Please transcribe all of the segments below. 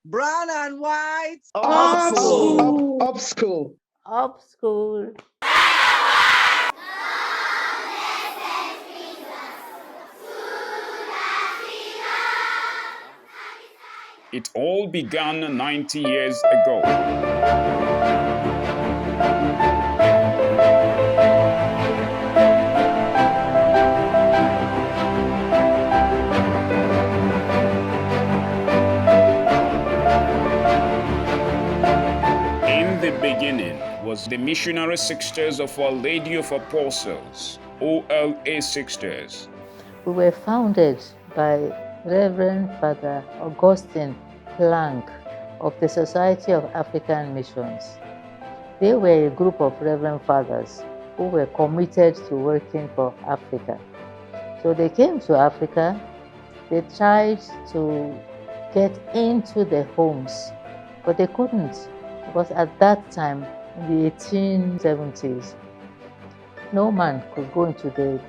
Brown and white. Up school. Up school. Up school. It all began 90 years ago. In the beginning was the Missionary Sisters of Our Lady of Apostles, OLA Sisters. We were founded by Reverend Father Augustine Planck of the Society of African Missions. They were a group of Reverend Fathers who were committed to working for Africa. So they came to Africa, they tried to get into the homes, but they couldn't, because at that time, in the 1870s, no man could go into the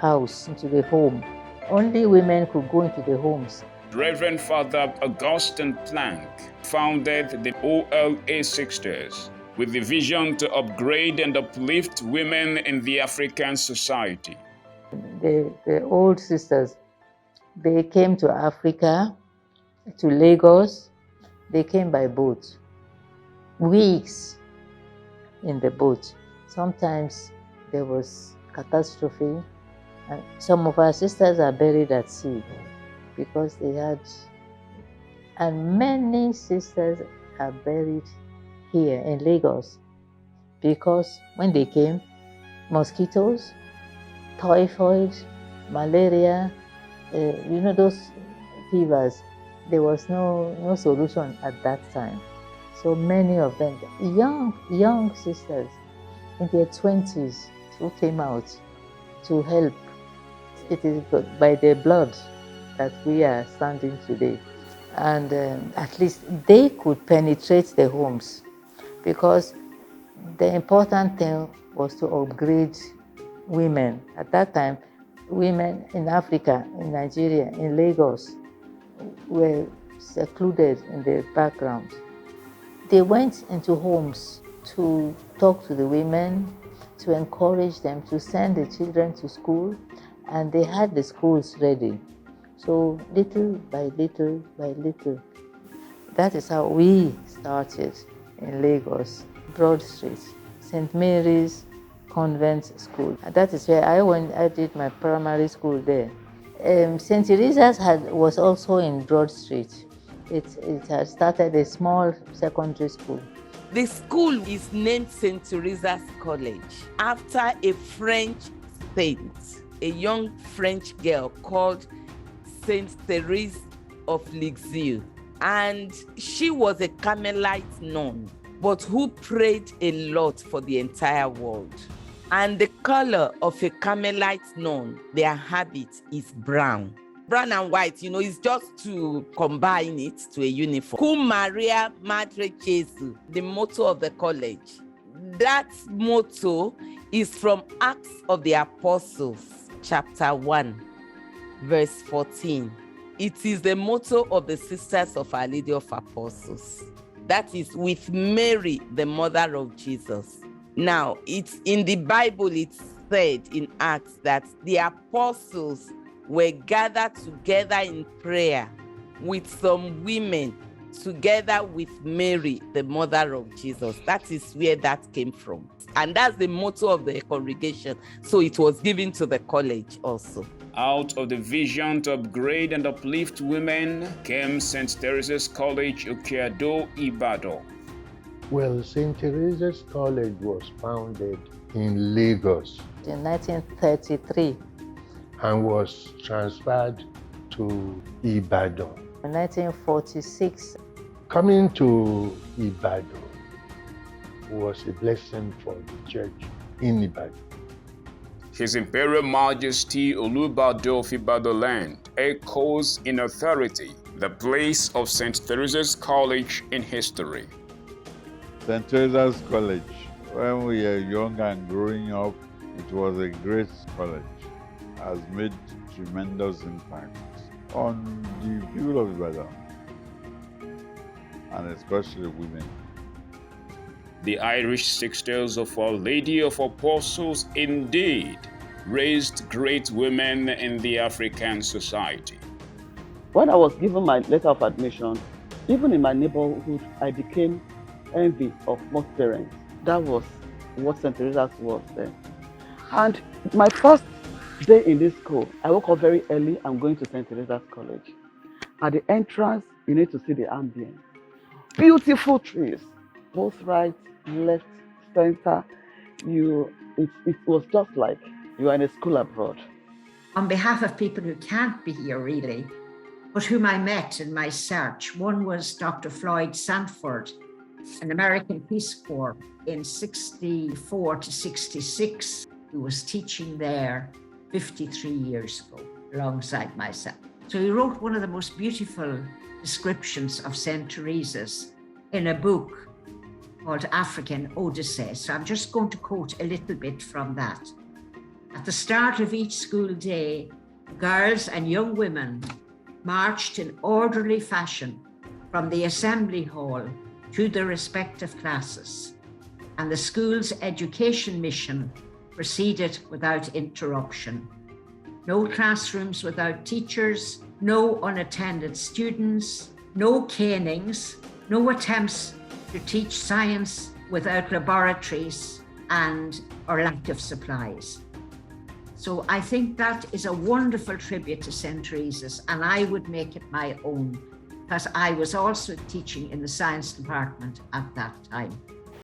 house, into the home. Only women could go into the homes. Reverend Father Augustine Planck founded the OLA Sisters with the vision to upgrade and uplift women in the African society. The old sisters, they came to Africa, to Lagos. They came by boat, weeks in the boat. Sometimes there was catastrophe, and some of our sisters are buried at sea because they had, and many sisters are buried here in Lagos because when they came, mosquitoes, typhoid, malaria, those fevers, there was no solution at that time. So many of them, young sisters in their 20s, who came out to help. It is by their blood that we are standing today. And at least they could penetrate the homes, because the important thing was to upgrade women. At that time, women in Africa, in Nigeria, in Lagos, were secluded in the background. They went into homes to talk to the women, to encourage them, to send the children to school, and they had the schools ready. So little by little by little, that is how we started in Lagos, Broad Street, St. Mary's Convent School. And that is where I did my primary school there. St. Teresa's was also in Broad Street. It had started a small secondary school. The school is named St. Teresa's College after a French saint, a young French girl called Saint Therese of Lisieux. And she was a Carmelite nun, but who prayed a lot for the entire world. And the color of a Carmelite nun, their habit is brown. Brown and white, is just to combine it to a uniform. Cum Maria Madre Jesu, the motto of the college. That motto is from Acts of the Apostles, chapter 1, verse 14. It is the motto of the Sisters of Our Lady of Apostles. That is, with Mary, the mother of Jesus. Now, it's in the Bible, it's said in Acts that the apostles were gathered together in prayer with some women, together with Mary, the mother of Jesus. That is where that came from. And that's the motto of the congregation. So it was given to the college also. Out of the vision to upgrade and uplift women came St. Teresa's College, OKE-ADO, Ibadan. Well, St. Teresa's College was founded in Lagos In 1933. and was transferred to Ibadan. In 1946. Coming to Ibadan was a blessing for the church in Ibadan. His Imperial Majesty Olubade of Ibadan land echoes in authority the place of St. Teresa's College in history. St. Teresa's College, when we were young and growing up, it was a great college. Has made tremendous impact on the people of Ibadan. and especially women. The Irish Sisters of Our Lady of Apostles indeed raised great women in the African society. When I was given my letter of admission, even in my neighborhood, I became envy of most parents. That was what St. Teresa's was then. And my first day in this school, I woke up very early. I'm going to St. Teresa's College. At the entrance, you need to see the ambience. Beautiful trees, both right, left, center. It was just like you are in a school abroad. On behalf of people who can't be here really, but whom I met in my search, one was Dr. Floyd Sanford, an American Peace Corps in 64 to 66, who was teaching there 53 years ago alongside myself. So he wrote one of the most beautiful descriptions of St. Teresa's in a book called African Odyssey. So I'm just going to quote a little bit from that. At the start of each school day, girls and young women marched in orderly fashion from the assembly hall to their respective classes, and the school's education mission proceeded without interruption. No classrooms without teachers, no unattended students, no canings, no attempts to teach science without laboratories or lack of supplies. So I think that is a wonderful tribute to St. Teresa's, and I would make it my own, because I was also teaching in the science department at that time.